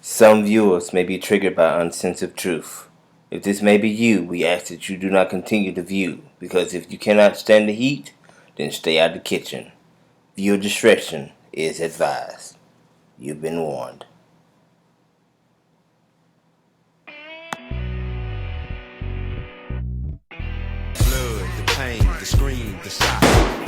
Some viewers may be triggered by uncensored truth. If this may be you, we ask that you do not continue to view, because if you cannot stand the heat, then stay out of the kitchen. Viewer discretion is advised. You've been warned. Blood, the pain, the scream, the shot.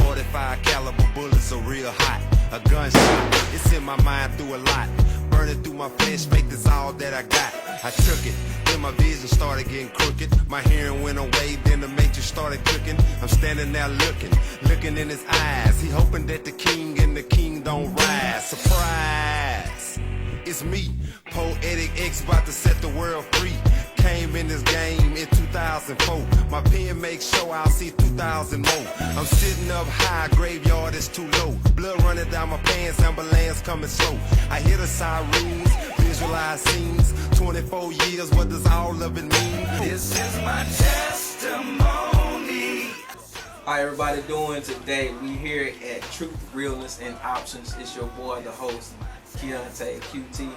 45 caliber bullets are real hot. A gunshot, it's in my mind through a lot. Burning through my flesh, make this all that I got. I took it, then my vision started getting crooked. My hearing went away, then the matrix started cooking. I'm standing there looking in his eyes. He hoping that the king and the king don't rise. Surprise! It's me, Poetic X, about to set the world free. Came in this game in 2004. My pen makes sure I'll see 2,000 more. I'm sitting up high, graveyard is too low. Blood running down my pants, ambulance coming slow. I hear the sirens, visualize scenes. 24 years, what does all of it mean? This is my testimony. How everybody doing today? We here at Truth, Realness, and Options. It's your boy, the host, Keontae QT,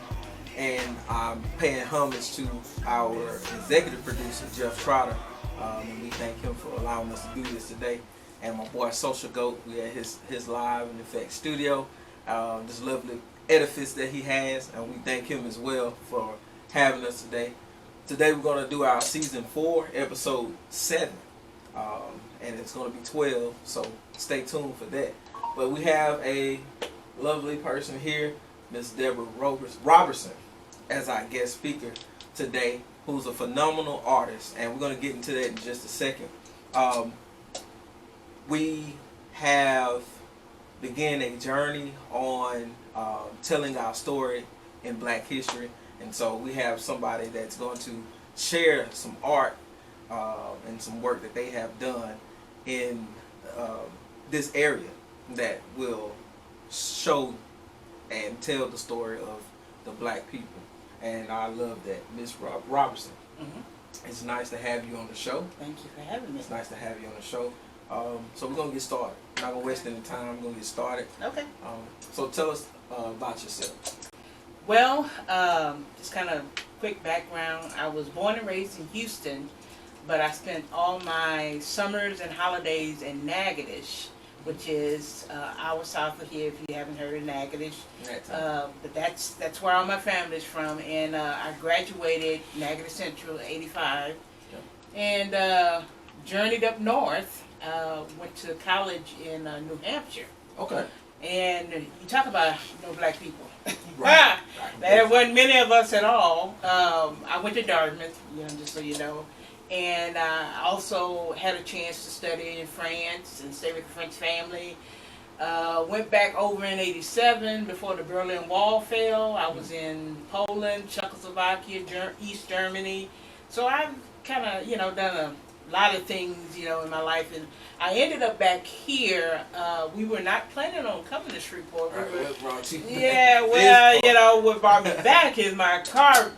and I'm paying homage to our executive producer, Jeff Trotter, and we thank him for allowing us to do this today. And my boy, Social Goat, we at his live and effect studio, this lovely edifice that he has, and we thank him as well for having us today. Today we're going to do our season 4, episode 7. And it's going to be 12, so stay tuned for that. But we have a lovely person here, Miss Deborah Robertson, as our guest speaker today, who's a phenomenal artist, and we're going to get into that in just a second. We have begun a journey on telling our story in Black history, and so we have somebody that's going to share some art and some work that they have done in this area that will show and tell the story of the Black people. And I love that. Miss Robertson, it's nice to have you on the show. Thank you for having me. It's nice to have you on the show. So we're going to get started. We're not going to waste any time. We're going to get started. Okay. So tell us about yourself. Well, just kind of quick background. I was born and raised in Houston, but I spent all my summers and holidays in Natchitoches, which is hours south of here, if you haven't heard of Natchitoches. But that's where all my family's from, and I graduated Natchitoches Central in '85, and journeyed up north. Went to college in New Hampshire. Okay. And you talk about no Black people. Right. There wasn't many of us at all. I went to Dartmouth, just so you know. And I also had a chance to study in France and stay with the French family. Went back over in '87 before the Berlin Wall fell. I was in Poland, Czechoslovakia, East Germany. So I've kind of, done a lot of things, in my life. And I ended up back here. We were not planning on coming to Shreveport. What brought me back is my car,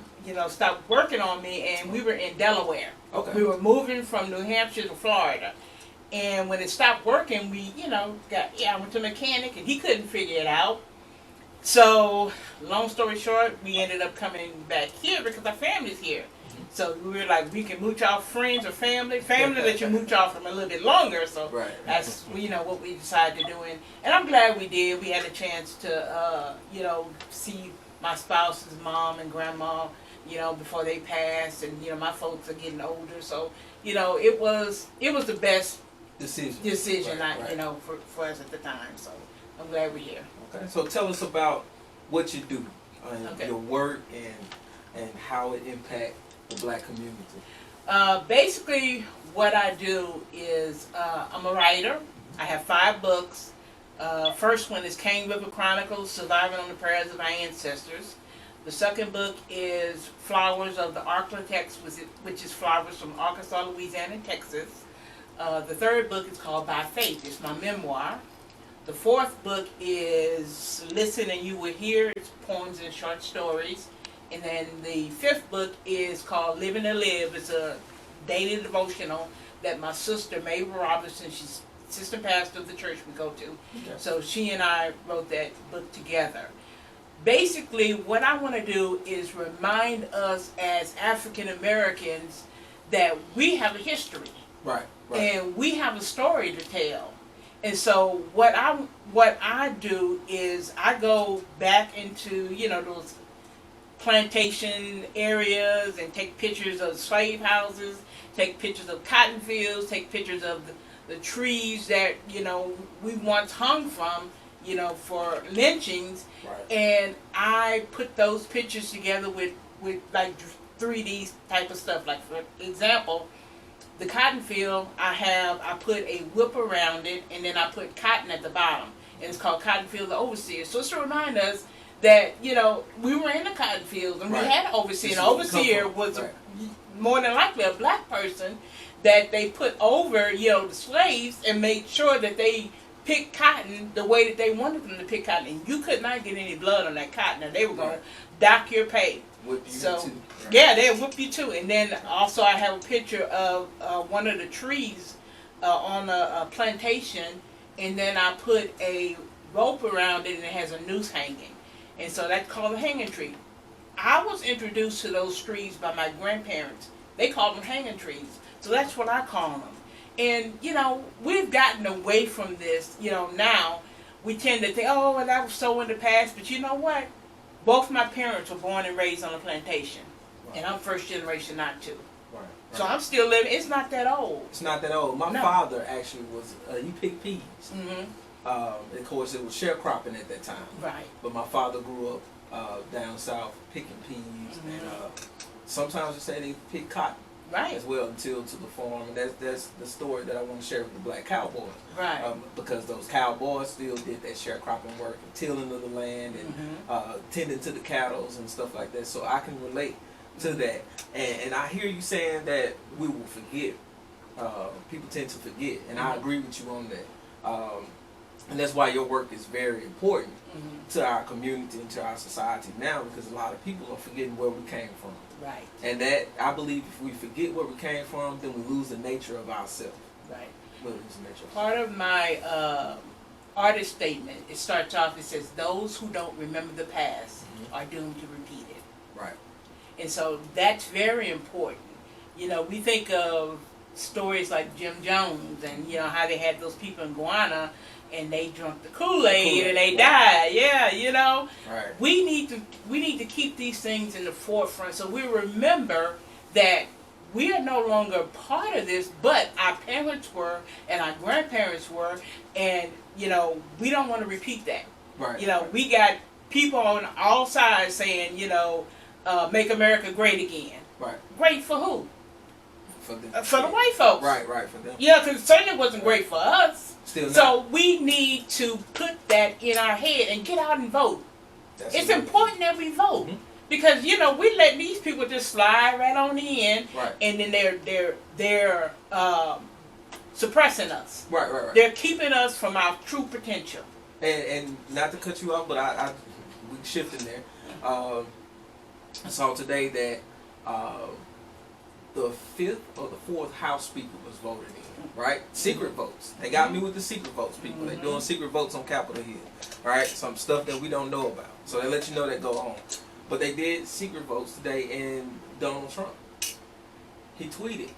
stopped working on me, and we were in Delaware. Okay. We were moving from New Hampshire to Florida. And when it stopped working, I went to a mechanic, and he couldn't figure it out. So, long story short, we ended up coming back here because our family's here. So we were like, we can mooch off friends or family that you mooch off from a little bit longer. So that's what we decided to do, and I'm glad we did. We had a chance to see my spouse's mom and grandma, before they passed, and my folks are getting older. So it was the best decision for us at the time. So I'm glad we're here. Okay. So tell us about what you do, your work, and how it impacts the Black community. Basically, what I do is I'm a writer. I have 5 books. First one is Cane River Chronicles, Surviving on the Prayers of Our Ancestors. The second book is Flowers of the Arklatex, which is flowers from Arkansas, Louisiana, and Texas. The third book is called By Faith. It's my memoir. The fourth book is Listen and You Will Hear. It's poems and short stories. And then the fifth book is called Living to Live. It's a daily devotional that my sister, Mabel Robinson, she's assistant pastor of the church we go to. Okay. So she and I wrote that book together. basically what I want to do is remind us as African Americans that we have a history. Right. Right. And we have a story to tell. And so what I do is I go back into, those plantation areas and take pictures of slave houses, take pictures of cotton fields, take pictures of the trees that, we once hung from, for lynchings. Right. And I put those pictures together with like 3D type of stuff. Like, for example, the cotton field, I put a whip around it, and then I put cotton at the bottom, and it's called Cotton Field the Overseer. So it's to remind us that, we were in the cotton fields, and Right. we had an overseer. This An is where we come overseer from. was Right. more than likely a black person that they put over, the slaves, and made sure that they picked cotton the way that they wanted them to pick cotton. And you could not get any blood on that cotton, and they were going to dock your pay. Whip you So, too. Right. yeah, they'll whip you too. And then also I have a picture of one of the trees on a plantation, and then I put a rope around it, and it has a noose hanging. And so that's called a hanging tree. I was introduced to those trees by my grandparents. They called them hanging trees. So that's what I call them. And, we've gotten away from this. Now we tend to think, oh, well, that was so in the past. But you know what? Both my parents were born and raised on a plantation. Right. And I'm first generation not to. Right. So Right. I'm still living. It's not that old. It's not that old. My No. father actually was, he picked peas. Mm-hmm. Of course, it was sharecropping at that time. Right. But my father grew up down south picking peas, and sometimes they say they pick cotton Right. as well until to the farm. And that's the story that I want to share with the black cowboys. Right. Because those cowboys still did that sharecropping work and tilling of the land and tending to the cattle and stuff like that. So I can relate to that. And I hear you saying that we will forget. People tend to forget, and I agree with you on that. And that's why your work is very important to our community and to our society now, because a lot of people are forgetting where we came from. Right. And that, I believe, if we forget where we came from, then we lose the nature of ourselves. Right. We lose the nature of Part of my artist statement, it starts off, it says, those who don't remember the past are doomed to repeat it. Right. And so that's very important. We think of stories like Jim Jones and, how they had those people in Guyana and they drank the Kool-Aid and they died. Yeah, Right. We need to keep these things in the forefront so we remember that we are no longer part of this, but our parents were and our grandparents were, and we don't want to repeat that. Right. We got people on all sides saying, make America great again. Right. Great for who? For the white folks. Right, for them. Yeah, because it certainly wasn't great for us. Still not. So we need to put that in our head and get out and vote. That's It's what- important that we vote. Because, we let these people just slide right on in, Right. and then they're suppressing us. Right. They're keeping us from our true potential. And not to cut you off, but I we shifting there. I saw today that the 5th or the 4th House Speaker was voted in, right? Secret votes. They got me with the secret votes, people. They're doing secret votes on Capitol Hill, right? Some stuff that we don't know about. So they let you know that go on. But they did secret votes today, and Donald Trump, he tweeted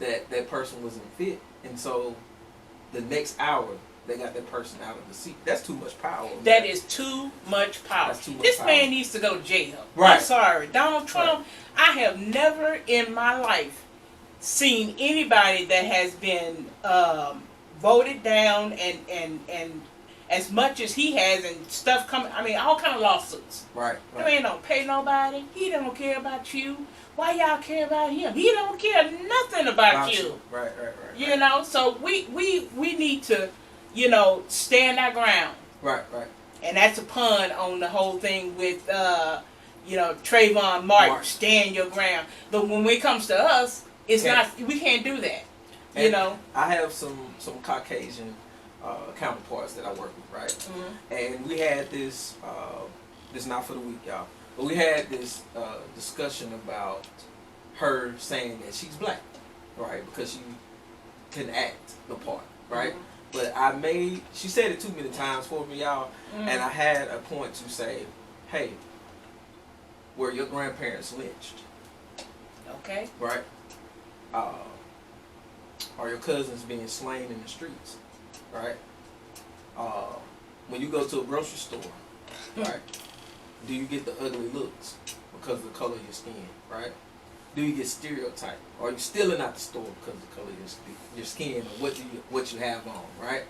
that that person wasn't fit. And so the next hour, they got that person out of the seat. That's too much power. That is too much power. That's too much This power. man needs to go to jail. Right. I'm sorry. Donald Trump, I have never in my life seen anybody that has been voted down and as much as he has and stuff coming, all kind of lawsuits. Right. That man don't pay nobody. He don't care about you. Why y'all care about him? He don't care nothing about you. Right. So we need to, stand our ground. Right. And that's a pun on the whole thing with, Trayvon Martin, stand your ground. But when it comes to us, it's not, we can't do that. And I have some Caucasian counterparts that I work with, right? Mm-hmm. And we had this, this not for the week, y'all, but we had this discussion about her saying that she's black, right? Because she can act the part, right? But she said it too many times for me, y'all, and I had a point to say, hey, were your grandparents lynched? Okay. Right? Are your cousins being slain in the streets? Right? When you go to a grocery store, right? Do you get the ugly looks because of the color of your skin? Right? Do you get stereotyped? Or are you stealing out the store because of the color of your skin or what you have on? Right?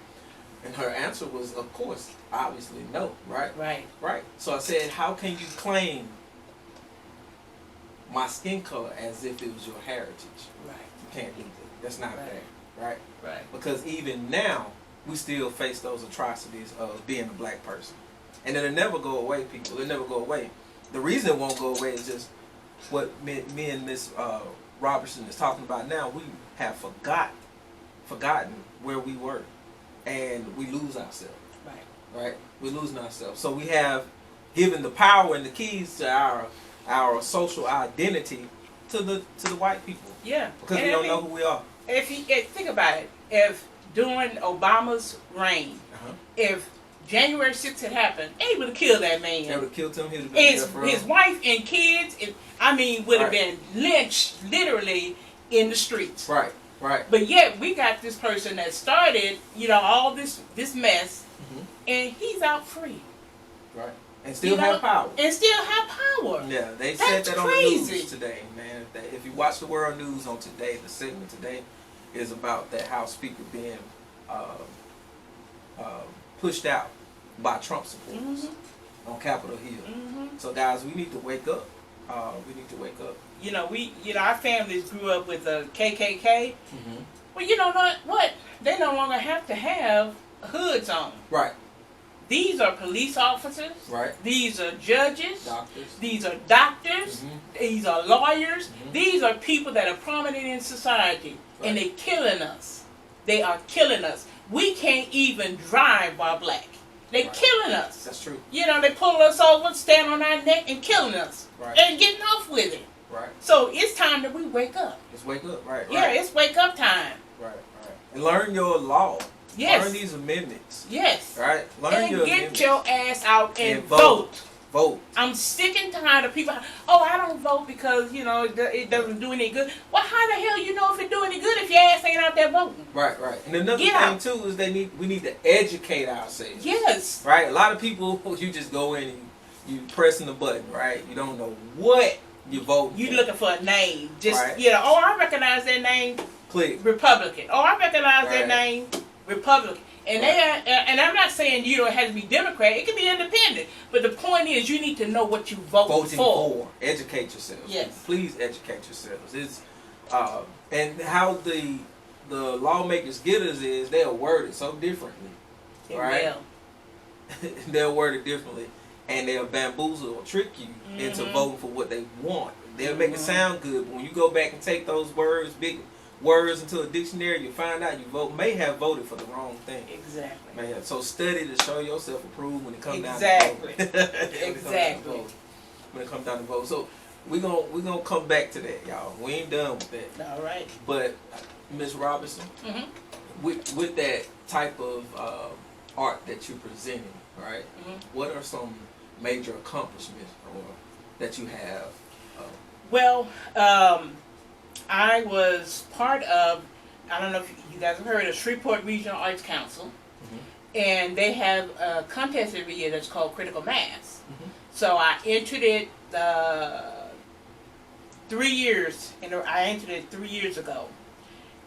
And her answer was, of course, obviously no. Right? Right. Right. So I said, how can you claim my skin color as if it was your heritage? Right. You can't do that. That's not Right. fair. Right? Right. Because even now, we still face those atrocities of being a black person. And it'll never go away, people. It'll never go away. The reason it won't go away is just what me and Miss Robertson is talking about now. We have forgotten where we were. And we lose ourselves. Right. Right? We're losing ourselves. So we have given the power and the keys to our social identity to the white people. Yeah. Because And we I don't mean, know who we are. If think about it, if during Obama's reign, Uh-huh. if January 6th had happened, they would have killed that man. They would have killed him. He would have been His, death row. his wife and kids, would have Right. been lynched literally in the streets. Right, right. But yet we got this person that started, all this mess, Mhm. and he's out free. Right. And still have power. And still have power. Yeah, they That's said that on the crazy. news today, man. If you watch the world news on today, the segment today is about that House Speaker being pushed out by Trump supporters on Capitol Hill. So guys, we need to wake up. We need to wake up. Our families grew up with the KKK. Well, you know what? They no longer have to have hoods on. Right, These are police officers. right. These are judges. Doctors. These are doctors. Mhm. These are lawyers. Mhm. These are people that are prominent in society. And Right. they're killing us. They are killing us. We can't even drive while black. They're Right. killing us. That's true. They pull us over, stand on our neck, and killing us. Right. And getting off with it. Right. So it's time that we wake up. Let's wake up. Right. Yeah, right. it's wake up time. Right. Right. And learn your law. Yes. Learn these amendments. Yes. Right. Learn And your get amendments. your ass out and And vote. Vote. I'm sick and tired of people. Oh, I don't vote because it doesn't do any good. Well, how the hell you know if it do any good if your ass ain't out there voting? Right. Right. And another Get thing out. too is we need to educate ourselves. Yes. Right. A lot of people, you just go in and you pressing the button. Right. You don't know what you vote. You looking for a name? Just Right. Oh, I recognize that name, click. Republican. Oh, I recognize that Right. name, Republican. And and I'm not saying it has to be Democrat. It can be independent. But the point is, you need to know what you Voting for. for. Educate yourselves. Yes. Please educate yourselves. It's and how the lawmakers get us is they'll word it so differently. It Right. will. They'll word it differently, and they'll bamboozle or trick you into Mhm. voting for what they want. They'll make it sound good, but when you go back and take those words, big words, into a dictionary, you find out you may have voted for the wrong thing. Exactly. May have. So study to show yourself approved when it comes Exactly. down to vote. Exactly. When it comes down to vote. So we gonna come back to that, y'all. We ain't done with that. All right. But Ms. Robinson, Mhm. with that type of art that you're presenting, right? Mhm. What are some major accomplishments or that you have? Well, I was part of, I don't know if you guys have heard of Shreveport Regional Arts Council, and they have a contest every year that's called Critical Mass. So I entered it 3 years, I entered it 3 years ago.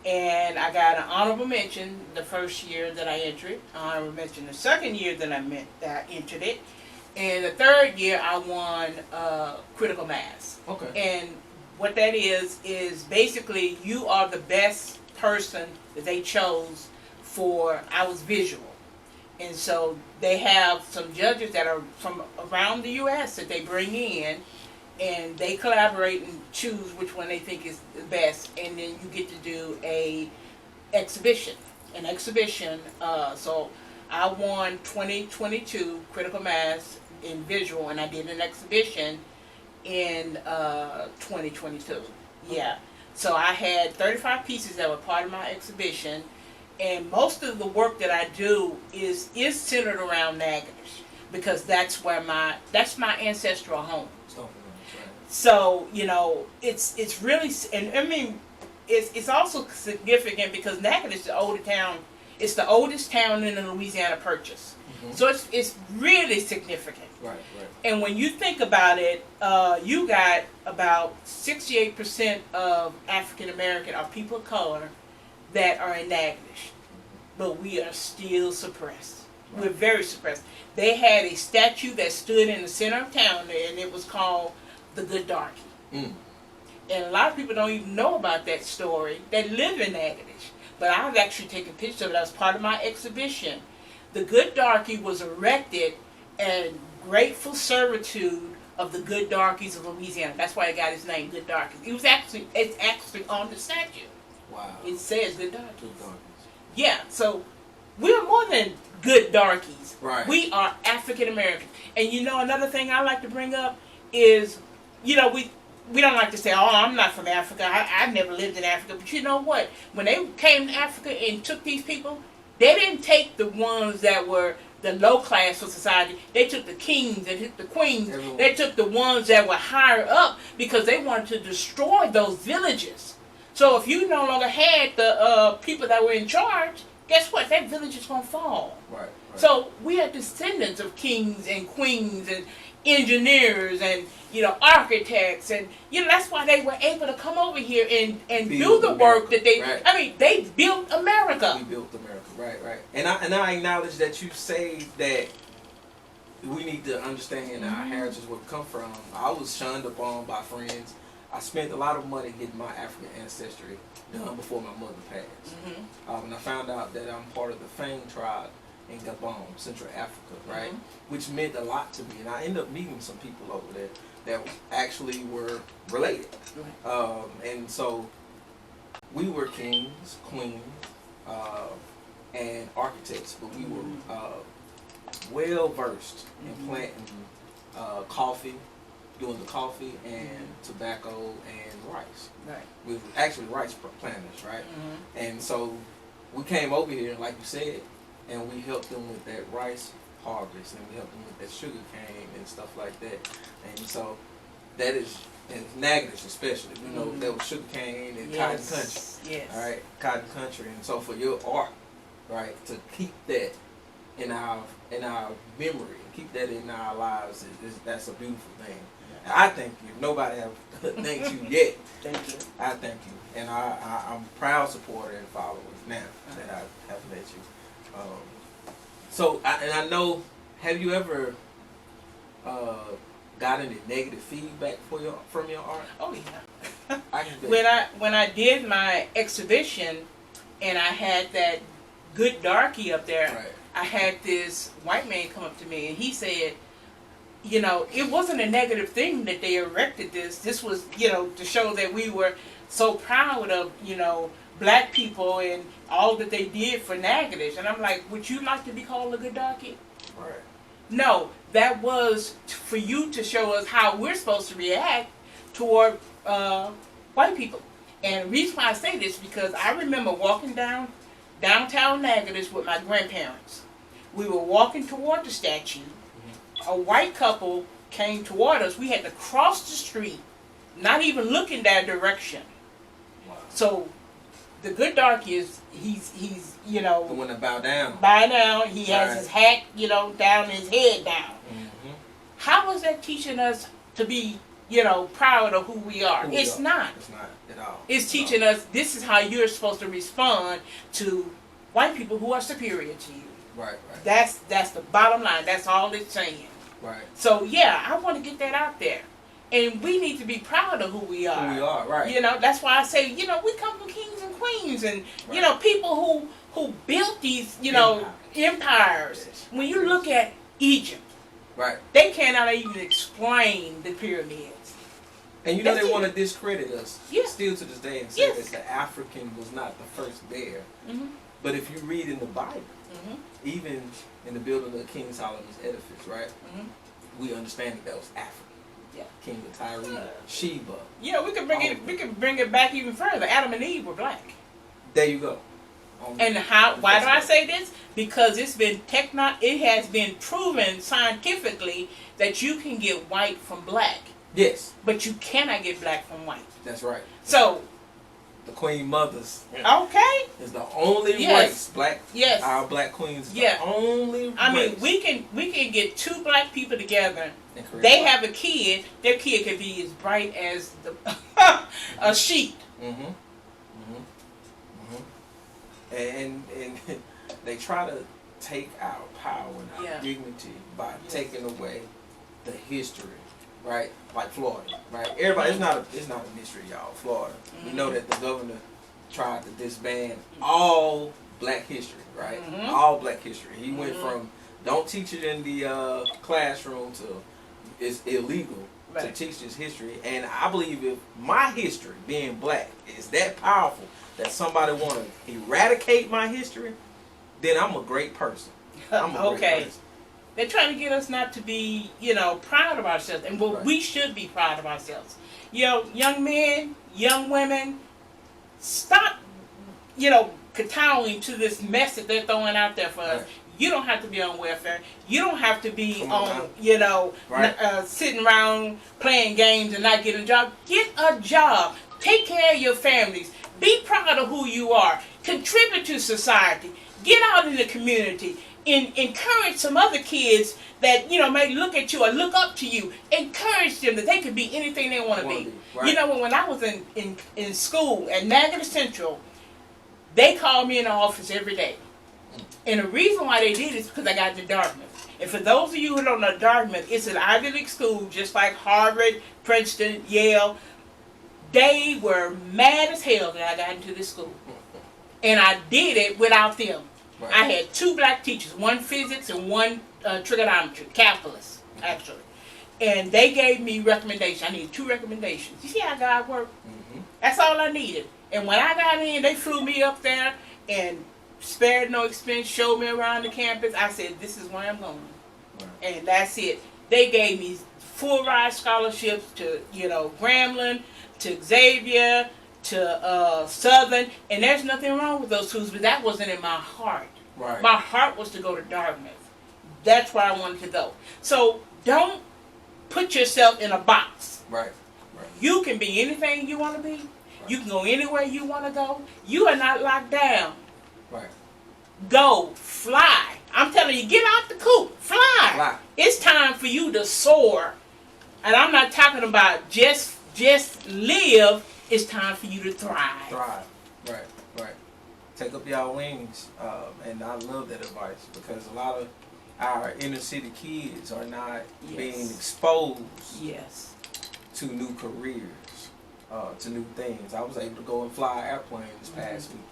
And I got an honorable mention the first year that I entered it, honorable mention the second year that I entered it, and the third year I won Critical Mass. Okay. And what that is basically you are the best person that they chose for, I was visual. And so they have some judges that are from around the U.S. that they bring in, and they collaborate and choose which one they think is the best, and then you get to do an exhibition. So I won 2022 Critical Mass in visual, and I did an exhibition in 2022. Yeah. So I had 35 pieces that were part of my exhibition, and most of the work that I do is centered around Natchitoches. because that's my ancestral home. Stomping grounds, right. So it's really, and I mean, it's also significant because Natchitoches is the older town. It's the oldest town in the Louisiana Purchase. Mm-hmm. So it's really significant. Right, right. And when you think about it, you got about 68% of African American or people of color that are in Natchitoches, but we are still suppressed. Right. We're very suppressed. They had a statue that stood in the center of town, and it was called the Good Darky. Mm. And a lot of people don't even know about that story that live in Natchitoches. But I've actually taken pictures of it as part of my exhibition. The Good Darky was erected in grateful servitude of the Good Darkies of Louisiana. That's why it got its name, Good Darkies. It's actually on the statue. Wow. It says Good Darkies. Good Darkies. Yeah, so we're more than good darkies. Right. We are African Americans. And another thing I like to bring up is, we don't like to say, oh, I'm not from Africa. I never lived in Africa. But you know what? When they came to Africa and took these people, they didn't take the ones that were the low class of society. They took the kings, they took the queens. Everyone. They took the ones that were higher up because they wanted to destroy those villages. So if you no longer had the people that were in charge, guess what? That village is going to fall. Right. So we are descendants of kings and queens and engineers and architects, and that's why they were able to come over here and do the work that they. Right. I mean, they built America. We built America, right. And I acknowledge that you say that we need to understand our heritage, where we come from. I was shunned upon by friends. I spent a lot of money getting my African ancestry done before my mother passed. And I found out that I'm part of the Fang tribe in Gabon, Central Africa, right? Which meant a lot to me. And I ended up meeting some people over there that actually were related. And so we were kings, queens, and architects, but we were well versed in planting coffee, doing the coffee and tobacco and rice. Right. We were actually rice planters, right? And so we came over here, like you said, and we helped them with that rice harvest, and we helped them with that sugar cane and stuff like that. And so that is, in Natchitoches especially, there was sugar cane and cotton country. Yes. All right, cotton country. And so for your art, right, to keep that in our memory, keep that in our lives, that's a beautiful thing. And I thank you. Nobody have thanked you yet. Thank you. I thank you, and I'm a proud supporter and follower now that I have met you. So I know, have you ever got any negative feedback from your art? Oh yeah. I can when I did my exhibition, and I had that Good Darky up there, right. I had this white man come up to me, and he said, it wasn't a negative thing that they erected this. This was, to show that we were so proud of, black people and all that they did for Natchitoches. And I'm like, would you like to be called a Good Darky? Right. No, that was for you to show us how we're supposed to react toward white people. And the reason why I say this, because I remember walking downtown Natchitoches with my grandparents. We were walking toward the statue. A white couple came toward us. We had to cross the street, not even looking that direction. Wow. So the Good Darky is he's the one that bow down. Bow down. He has his hat down, his head down. How is that teaching us to be proud of who we are? It's not. It's not at all. It's teaching us this is how you're supposed to respond to white people who are superior to you. Right. That's the bottom line. That's all it's saying. Right. So yeah, I want to get that out there, and we need to be proud of who we are. Who we are, right? That's why I say we come from kings and queens, and people who built these empires. Yes. When you look at Egypt, right, they cannot even explain the pyramids. And they want to discredit us still to this day and say that the African was not the first there. But if you read in the Bible, even in the building of King Solomon's edifice, right? We understand that was African. Yeah. King of Tyre, Sheba. Yeah, we can bring it back even further. Adam and Eve were black. There you go. And why do I say this? Because it has been proven scientifically that you can get white from black. Yes. But you cannot get black from white. That's right. So the Queen Mothers. Okay. Is the only Yes. race. Black. Yes. Our black queens. Is Yeah. The only. I mean, race. we can get two black people together. And They create have a kid. Their kid could be as bright as a sheet. Mm-hmm. And they try to take our power and our dignity by taking away the history, right? Like Florida, right? Everybody, it's not a mystery, y'all. Florida, we know that the governor tried to disband all black history, right? All black history. He went from don't teach it in the classroom to it's illegal to teach this history. And I believe if my history, being black, is that powerful that somebody want to eradicate my history, then I'm a great person. I'm a great person. They're trying to get us not to be, proud of ourselves. And we should be proud of ourselves. Young men, young women, stop, kowtowing to this mess that they're throwing out there for us. Right. You don't have to be on welfare. You don't have to be sitting around playing games and not getting a job. Get a job. Take care of your families. Be proud of who you are. Contribute to society. Get out in the community. And encourage some other kids that, may look at you or look up to you. Encourage them that they can be anything they want to be. Right. When I was in school at Niagara Central, they called me in the office every day. And the reason why they did is because I got into Dartmouth. And for those of you who don't know Dartmouth, it's an Ivy League school just like Harvard, Princeton, Yale. They were mad as hell that I got into this school. And I did it without them. Right. I had two black teachers, one physics and one trigonometry, calculus, actually. And they gave me recommendations. I needed 2 recommendations. You see how God worked? That's all I needed. And when I got in, they flew me up there and spared no expense, showed me around the campus. I said, this is where I'm going. Right. And that's it. They gave me full ride scholarships to, Grambling, to Xavier, to Southern, and there's nothing wrong with those schools, but that wasn't in my heart. Right. My heart was to go to Dartmouth. That's where I wanted to go. So don't put yourself in a box. Right. You can be anything you want to be. Right. You can go anywhere you want to go. You are not locked down. Right. Go, fly. I'm telling you, get out the coop, fly. It's time for you to soar. And I'm not talking about just live. It's time for you to thrive. Right. Take up y'all wings. And I love that advice because a lot of our inner city kids are not being exposed to new careers, to new things. I was able to go and fly an airplane this past weekend.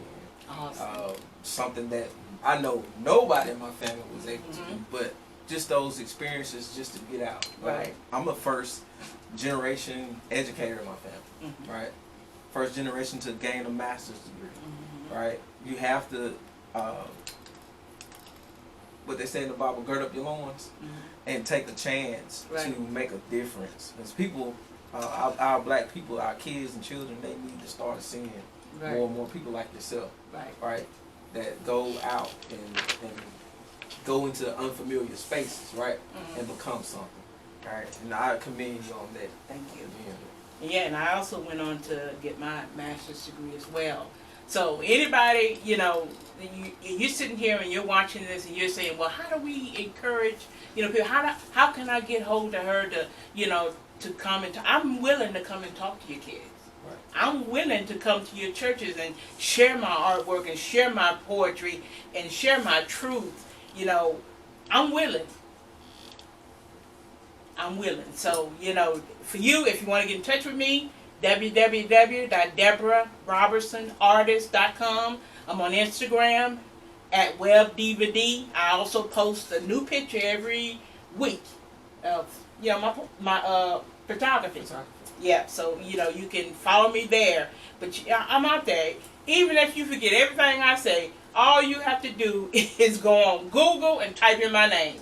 Awesome. Something that I know nobody in my family was able to do, but just those experiences just to get out. Right. I'm a first generation educator in my family, right? First generation to gain a master's degree, right? You have to, what they say in the Bible, gird up your loins and take a chance to make a difference. Because people, our black people, our kids and children, they need to start seeing more and more people like yourself, right? That go out and go into unfamiliar spaces, right? And become something, right? And I commend you on that. Thank you. Yeah, and I also went on to get my master's degree as well. So anybody, you're sitting here and you're watching this and you're saying, well, how do we encourage, people? How can I get hold of her to, to come and I'm willing to come and talk to your kids. Right. I'm willing to come to your churches and share my artwork and share my poetry and share my truth. I'm willing. So, for you, if you want to get in touch with me, www.deborahrobertsonartist.com. I'm on Instagram at WebDVD. I also post a new picture every week of, my photography. Yeah, so, you can follow me there. But I'm out there. Even if you forget everything I say, all you have to do is go on Google and type in my name.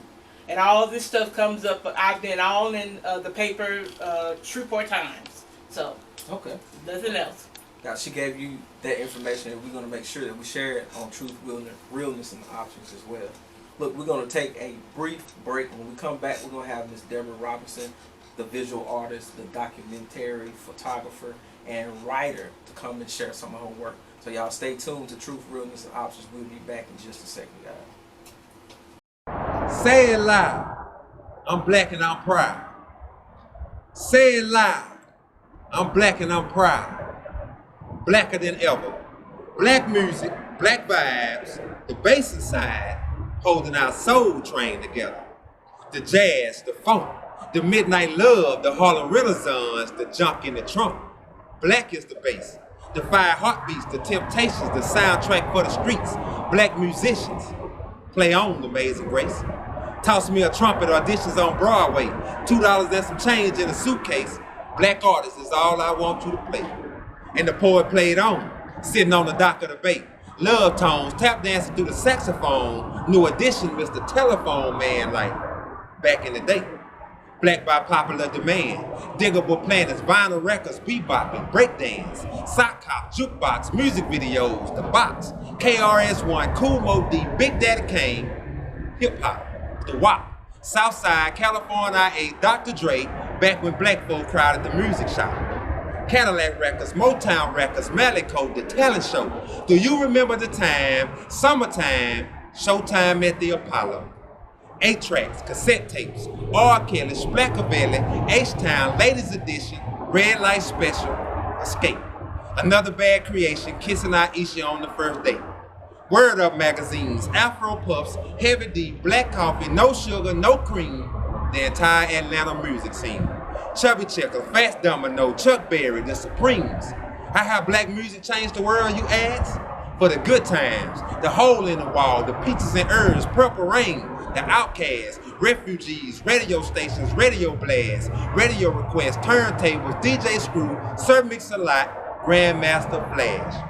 And all this stuff comes up. I've been all in the paper Shreveport Times. So, nothing else. Now, she gave you that information, and we're going to make sure that we share it on Truth, Realness, and Options as well. Look, we're going to take a brief break. When we come back, we're going to have Miss Deborah Robinson, the visual artist, the documentary photographer, and writer, to come and share some of her work. So y'all stay tuned to Truth, Realness, and Options. We'll be back in just a second, guys. Say it loud. I'm black and I'm proud. Say it loud. I'm black and I'm proud. Blacker than ever. Black music, black vibes, the bass inside, holding our soul train together. The jazz, the funk, the midnight love, the Harlem Renaissance, the junk in the trunk. Black is the bass, the fire heartbeats, the temptations, the soundtrack for the streets. Black musicians play on Amazing Grace. Toss me a trumpet, auditions on Broadway. $2 and some change in a suitcase. Black artists is all I want you to play. And the poet played on, sitting on the dock of the bay. Love tones, tap dancing through the saxophone. New edition, Mr. Telephone Man, like back in the day. Black by popular demand. Diggable planets, vinyl records, bebopping, breakdance, sock hop, jukebox, music videos, the box, KRS-One, Kool Moe Dee, Big Daddy Kane, hip hop, the WAP, Southside, California I-8, Dr. Dre, back when black folk crowded the music shop. Cadillac Records, Motown Records, Malico, The Talent Show. Do you remember the time? Summertime, Showtime at the Apollo. 8 tracks, cassette tapes, R. Kelly, Splackavelli, H-Town, Ladies Edition, Red Light Special, Escape. Another Bad Creation, Kissing Aisha on the First Date. Word Up magazines, Afro Puffs, Heavy D, Black Coffee, No Sugar, No Cream, the entire Atlanta music scene. Chubby Checker, Fats Domino, Chuck Berry, The Supremes. How black music changed the world, you ask? For the good times, the hole in the wall, the peaches and herbs, Purple Rain, the Outcasts, refugees, radio stations, radio blasts, radio requests, turntables, DJ Screw, Sir Mix-a-Lot, Grandmaster Flash.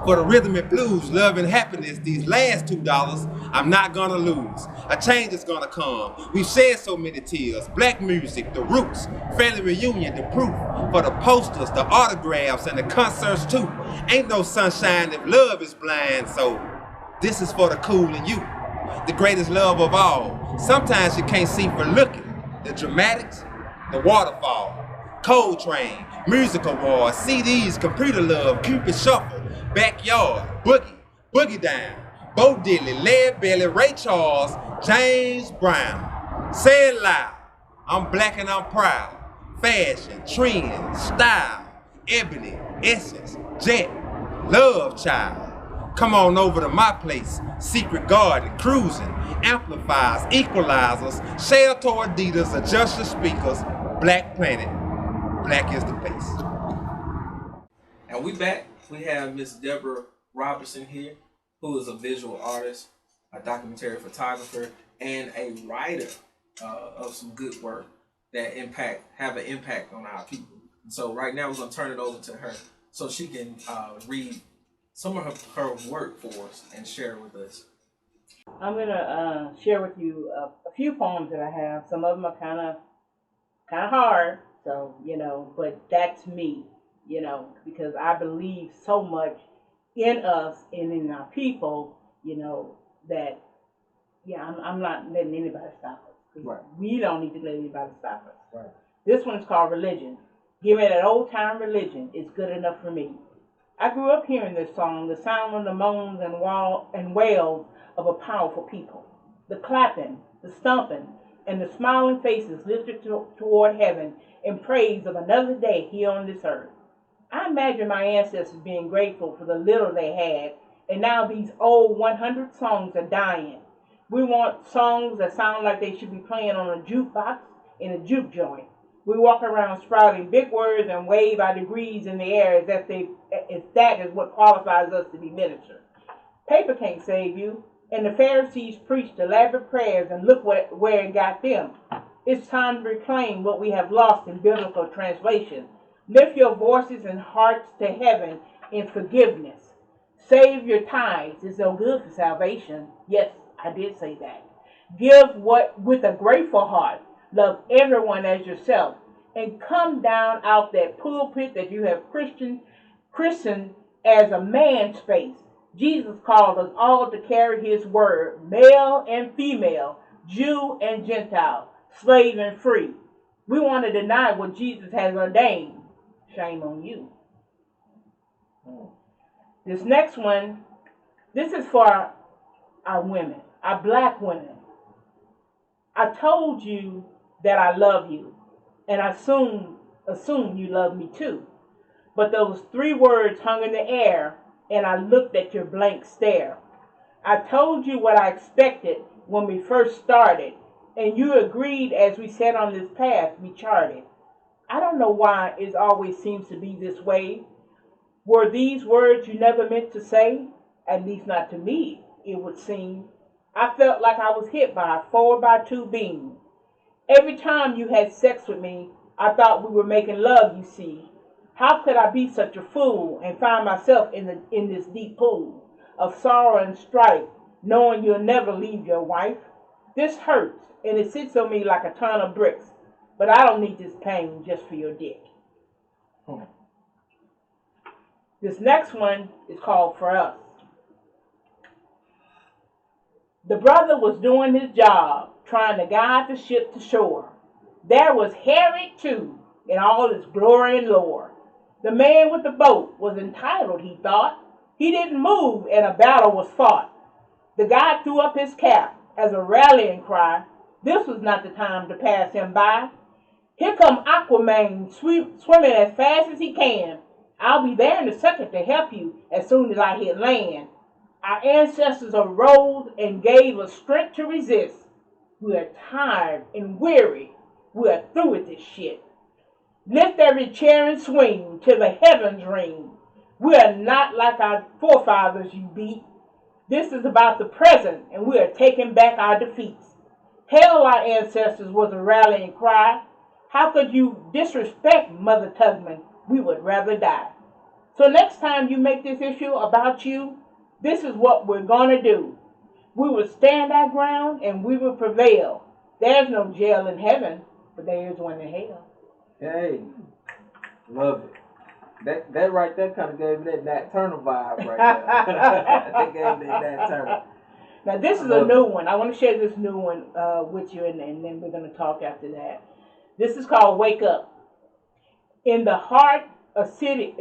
For the rhythm and blues, love and happiness, these last $2, I'm not gonna lose. A change is gonna come. We've shed so many tears. Black music, the roots, family reunion, the proof. For the posters, the autographs, and the concerts too. Ain't no sunshine if love is blind, so this is for the cool in you. The greatest love of all. Sometimes you can't see for looking. The dramatics, the waterfall, Coltrane, Music Awards, CDs, Computer Love, Cupid Shuffle, Backyard, Boogie Down, Bo Diddley, Lead Belly, Ray Charles, James Brown. Say it loud, I'm black and I'm proud. Fashion, trend, style, ebony, essence, jet, love child. Come on over to my place, Secret Garden, cruising, amplifiers, equalizers, Shell to Adidas, adjust your speakers, Black Planet, black is the pace. And we back. We have Miss Deborah Robinson here, who is a visual artist, a documentary photographer, and a writer of some good work that have an impact on our people. So right now we're going to turn it over to her so she can read some of her work for us and share with us. I'm going to share with you a few poems that I have. Some of them are kind of hard, so, but that's me. Because I believe so much in us and in our people, that, I'm not letting anybody stop us. Right. We don't need to let anybody stop us. Right. This one's called Religion. Give me that old time religion. It's good enough for me. I grew up hearing this song, the sound of the moans and wails of a powerful people. The clapping, the stomping, and the smiling faces lifted toward heaven in praise of another day here on this earth. I imagine my ancestors being grateful for the little they had, and now these old 100 songs are dying. We want songs that sound like they should be playing on a jukebox in a juke joint. We walk around sprouting big words and wave our degrees in the air as if that is what qualifies us to be ministers. Paper can't save you, and the Pharisees preached elaborate prayers, and look where it got them. It's time to reclaim what we have lost in biblical translation. Lift your voices and hearts to heaven in forgiveness. Save your tithes. It's so good for salvation. Yes, I did say that. Give with a grateful heart. Love everyone as yourself. And come down out that pulpit that you have Christian Christian as a man space. Jesus called us all to carry his word, male and female, Jew and Gentile, slave and free. We want to deny what Jesus has ordained. Shame on you. This next one, this is for our women, our black women. I told you that I love you, and I assume you love me too. But those 3 words hung in the air, and I looked at your blank stare. I told you what I expected when we first started, and you agreed as we sat on this path we charted. I don't know why it always seems to be this way. Were these words you never meant to say? At least not to me, it would seem. I felt like I was hit by a 4x2 beam. Every time you had sex with me, I thought we were making love, you see. How could I be such a fool and find myself in this deep pool of sorrow and strife, knowing you'll never leave your wife? This hurts, and it sits on me like a ton of bricks, but I don't need this pain just for your dick. This next one is called For Us. The brother was doing his job, trying to guide the ship to shore. There was Harry, too, in all his glory and lore. The man with the boat was entitled, he thought. He didn't move, and a battle was fought. The guy threw up his cap as a rallying cry. This was not the time to pass him by. Here come Aquaman, swimming as fast as he can. I'll be there in a second to help you as soon as I hit land. Our ancestors arose and gave us strength to resist. We are tired and weary. We are through with this shit. Lift every chair and swing till the heavens ring. We are not like our forefathers you beat. This is about the present, and we are taking back our defeats. Hail our ancestors was a rallying cry. How could you disrespect Mother Tubman? We would rather die. So next time you make this issue about you, this is what we're going to do. We will stand our ground and we will prevail. There's no jail in heaven, but there is one in hell. Hey, love it. That right there kind of gave me that Nat Turner vibe right there. That gave me that Nat Turner. Now this is a new one. I want to share this new one with you, and then we're going to talk after that. This is called Wake Up. In the heart of city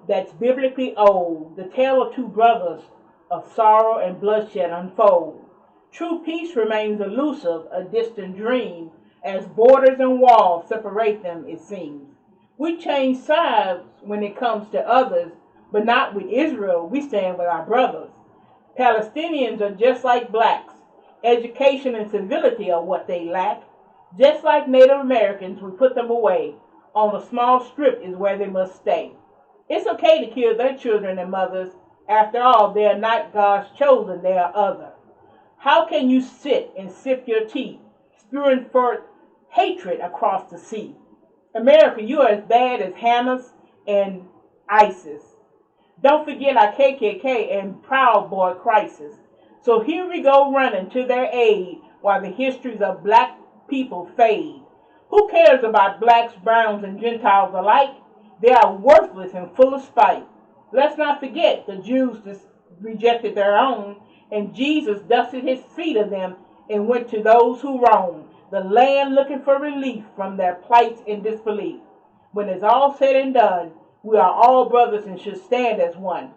that's biblically old, the tale of 2 brothers of sorrow and bloodshed unfold. True peace remains elusive, a distant dream, as borders and walls separate them, it seems. We change sides when it comes to others, but not with Israel. We stand with our brothers. Palestinians are just like blacks. Education and civility are what they lack. Just like Native Americans, we put them away. On a small strip is where they must stay. It's okay to kill their children and mothers. After all, they are not God's chosen, they are other. How can you sit and sip your tea, spewing forth hatred across the sea? America, you are as bad as Hamas and ISIS. Don't forget our KKK and Proud Boy crisis. So here we go running to their aid while the histories of black people fade. Who cares about blacks, browns, and Gentiles alike? They are worthless and full of spite. Let's not forget the Jews rejected their own, and Jesus dusted his feet of them and went to those who roam the land looking for relief from their plights and disbelief. When it's all said and done, we are all brothers and should stand as one.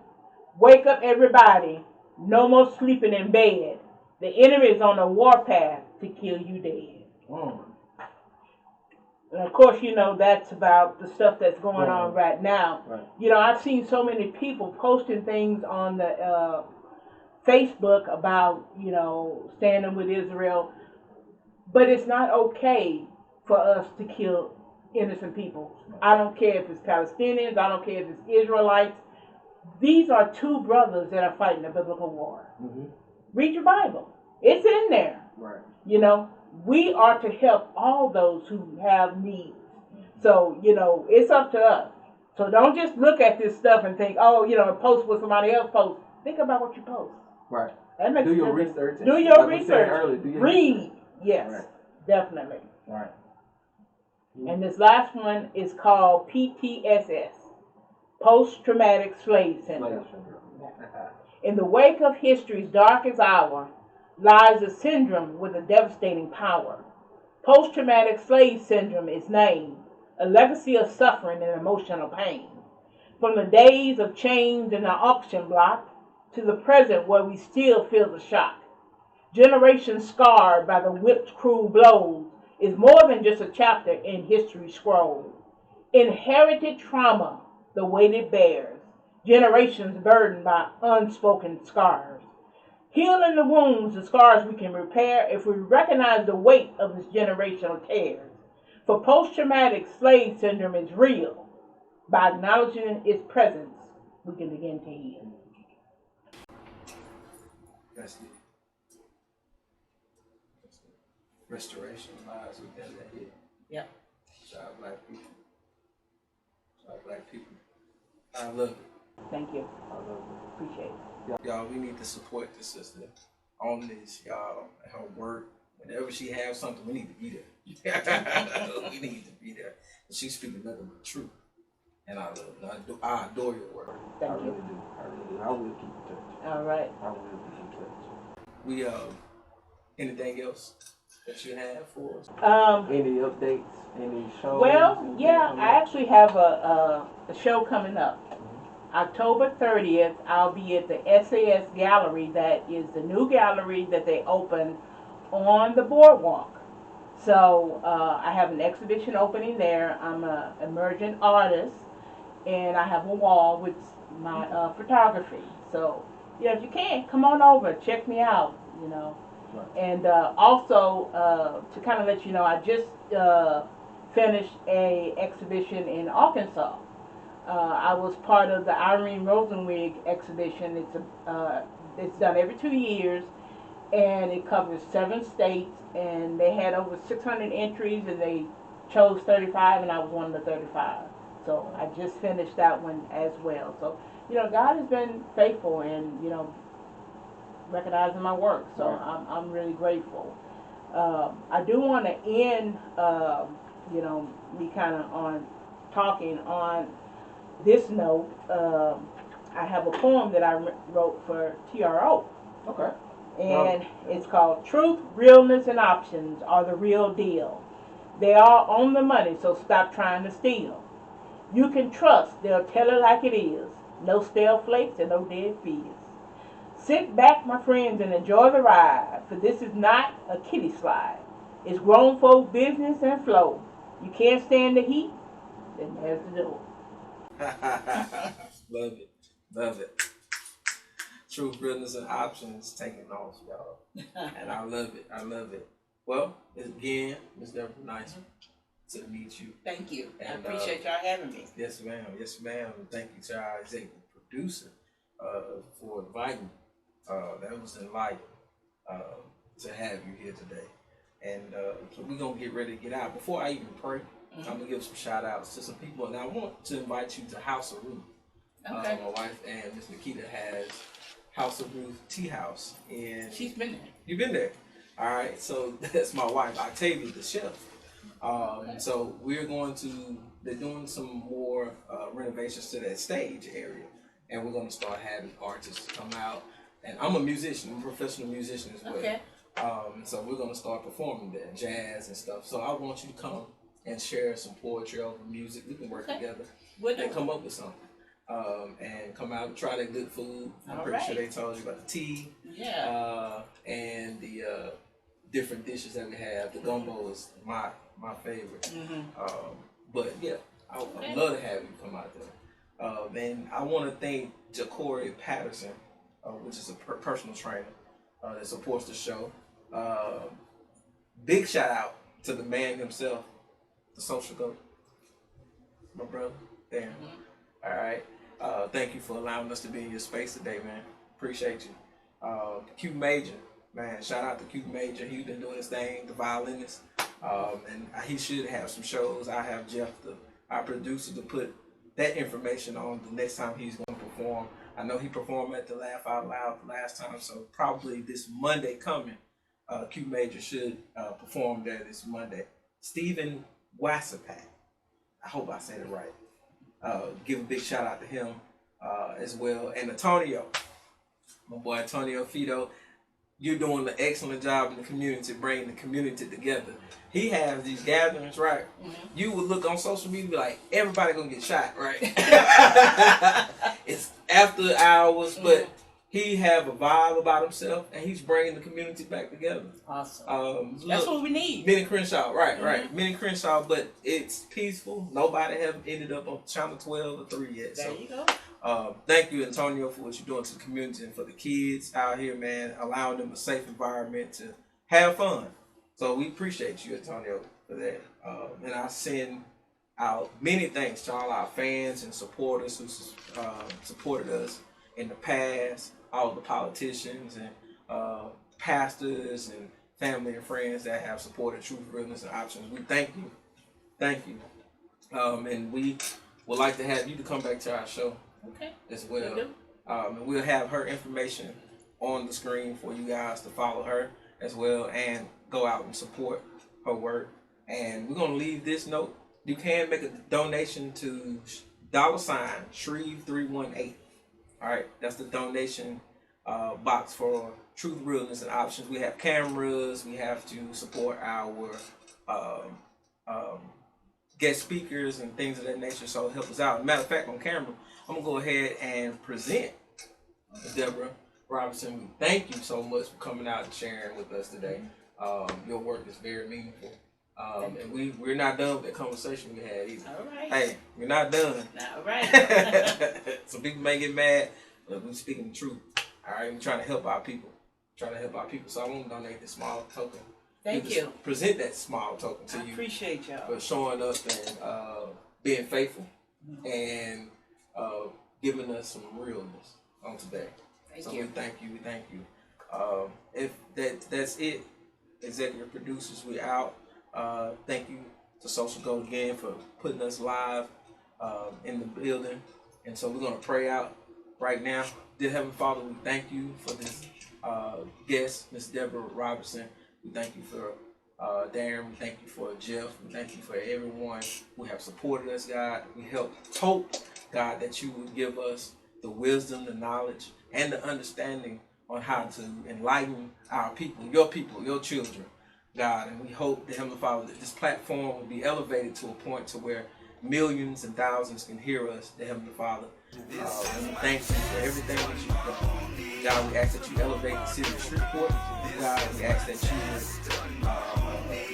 Wake up, everybody. No more sleeping in bed. The enemy is on a warpath to kill you dead. And of course, you know, that's about the stuff that's going on right now. Right. You know, I've seen so many people posting things on the Facebook about, you know, standing with Israel. But it's not okay for us to kill innocent people. I don't care if it's Palestinians. I don't care if it's Israelites. These are 2 brothers that are fighting a biblical war. Mm-hmm. Read your Bible. It's in there. Right. You know, we are to help all those who have needs. So, you know, it's up to us. So don't just look at this stuff and think, oh, you know, post what somebody else posts. Think about what you post. Right. That makes do your research. Do your research. Read. Yes, right. Definitely. Right. And this last one is called PTSS, Post-Traumatic Slave Syndrome. In the wake of history's darkest hour lies a syndrome with a devastating power. Post-traumatic slave syndrome is named, a legacy of suffering and emotional pain. From the days of chains in the auction block to the present where we still feel the shock. Generations scarred by the whip's cruel blows is more than just a chapter in history's scroll. Inherited trauma, the weight it bears. Generations burdened by unspoken scars. Healing the wounds, the scars we can repair if we recognize the weight of this generational tears. For post-traumatic slave syndrome is real. By acknowledging its presence, we can begin to heal. That's it. Restoration lies within that hit. Yep. Shout out black people. Shout out black people. I love it. Thank you. Appreciate it. Y'all, we need to support the sister on this, y'all. Her work. Whenever she has something, we need to be there. We need to be there. And she's speaking nothing but truth. And I love it. I adore your work. Thank I you. really do. I will keep in touch. All right. I will keep in touch. We anything else that you have for us? Any updates? Any shows? Well, yeah, I actually have a show coming up. October 30th, I'll be at the SAS Gallery. That is the new gallery that they opened on the boardwalk. So I have an exhibition opening there. I'm an emergent artist, and I have a wall with my photography. So, yeah, if you can, come on over, check me out, you know. Right. And also, to kind of let you know, I just finished a exhibition in Arkansas. I was part of the Irene Rosenwig exhibition. It's done every 2 years, and it covers 7 states, and they had over 600 entries, and they chose 35, and I was one of the 35. So I just finished that one as well. So, you know, God has been faithful and, you know, recognizing my work. So I'm really grateful. I do want to end, you know, me kind of on talking on this note. I have a poem that I wrote for TRO. Okay. And it's called Truth, Realness, and Options Are the Real Deal. They are on the money, so stop trying to steal. You can trust, they'll tell it like it is. No stale flakes and no dead fees. Sit back, my friends, and enjoy the ride, for this is not a kiddie slide. It's grown folk business and flow. You can't stand the heat, then there's the door. Love it. Love it. Truth, realness, and options taking off, y'all. And I love it. I love it. Well, again, Ms. Deborah, nice to meet you. Thank you. I And, appreciate y'all having me. Yes, ma'am. Yes, ma'am. And thank you to our executive producer for inviting. That was enlightening to have you here today. And so we're going to get ready to get out. Before I even pray, I'm going to give some shout outs to some people. And I want to invite you to House of Ruth. Okay. My wife and Miss Nikita has House of Ruth Tea House. And She's been there. you've been there. All right. So that's my wife, Octavia, the chef. So they're doing some more renovations to that stage area. And we're going to start having artists come out. And I'm a musician, I'm a professional musician as well. Okay. So we're going to start performing there, jazz and stuff. So I want you to come and share some poetry over music. We can work together and come up with something. And come out and try that good food. I'm pretty sure they told you about the tea. Yeah. And the different dishes that we have. The gumbo is my favorite. But yeah, I'd love to have you come out there. And I want to thank Jacory Patterson, which is a personal trainer that supports the show. Big shout out to the man himself, the social goat, my brother. Damn. All right. Thank you for allowing us to be in your space today, man. Appreciate you. Q Major, man. Shout out to Q Major. He's been doing his thing, the violinist. And he should have some shows. I have Jeff, our producer, to put that information on the next time he's going to perform. I know he performed at the Laugh Out Loud last time, so probably this Monday coming, Q Major should perform there this Monday. Stephen Wasapak. I hope I said it right. Give a big shout out to him as well. And Antonio, my boy Antonio Fido, you're doing an excellent job in the community, bringing the community together. He has these gatherings, right? Mm-hmm. You would look on social media, be like, everybody gonna get shot, right? It's after hours, but he have a vibe about himself, and he's bringing the community back together. Awesome. That's what we need. Minnie Crenshaw, right. Minnie Crenshaw, but it's peaceful. Nobody have ended up on Channel 12 or 3 yet. There so, you go. Thank you, Antonio, for what you're doing to the community and for the kids out here, man, allowing them a safe environment to have fun. So we appreciate you, Antonio, for that. And I send out many thanks to all our fans and supporters who supported us in the past, all the politicians and pastors and family and friends that have supported Truth, Realness, and Options. We thank you. Thank you. And we would like to have you to come back to our show as well. And we'll have her information on the screen for you guys to follow her as well and go out and support her work. And we're going to leave this note. You can make a donation to $Shreve318. All right, that's the donation box for Truth, Realness, and Options. We have cameras. We have to support our guest speakers and things of that nature. So help us out. Matter of fact, on camera, I'm gonna go ahead and present Deborah Robinson. We thank you so much for coming out and sharing with us today. Your work is very meaningful. And we're not done with that conversation we had either. All right. Hey, we're not done. All right. Some people may get mad, but we're speaking the truth. All right, we're trying to help our people. So I want to donate this small token. Thank you. Present that small token to you. I appreciate y'all for showing up and being faithful and giving us some realness on today. Thank you. We thank you. We thank you. If that's it, executive producers, we out. Thank you to Social Gold again for putting us live in the building. And so we're going to pray out right now. Dear Heavenly Father, we thank you for this guest, Miss Deborah Robertson. We thank you for Darren. We thank you for Jeff. We thank you for everyone who have supported us, God. We hope, God, that you would give us the wisdom, the knowledge, and the understanding on how to enlighten our people, your children, God. And we hope, the Heavenly Father, that this platform will be elevated to a point to where millions and thousands can hear us, the Heavenly Father. And we thank you for everything that you've done. God, we ask that you elevate the city of Shreveport. God, we ask that you would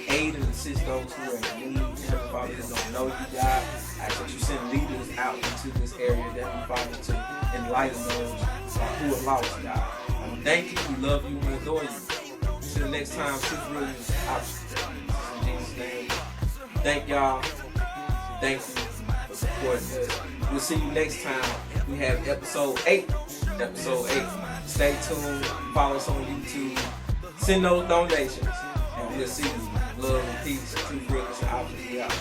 aid and assist those who are in need. Heavenly Father, who don't know you, God. I ask that you send leaders out into this area, Heavenly Father, to enlighten those who are lost, God. And we thank you, we love you, we adore you. Until the next time, Truth, Realness, Options. In Jesus' name, thank y'all. Thank you for supporting us. We'll see you next time. We have episode 8. Stay tuned. Follow us on YouTube. Send those donations. And we'll see you. Love and peace. Truth, Realness, and Options. We out.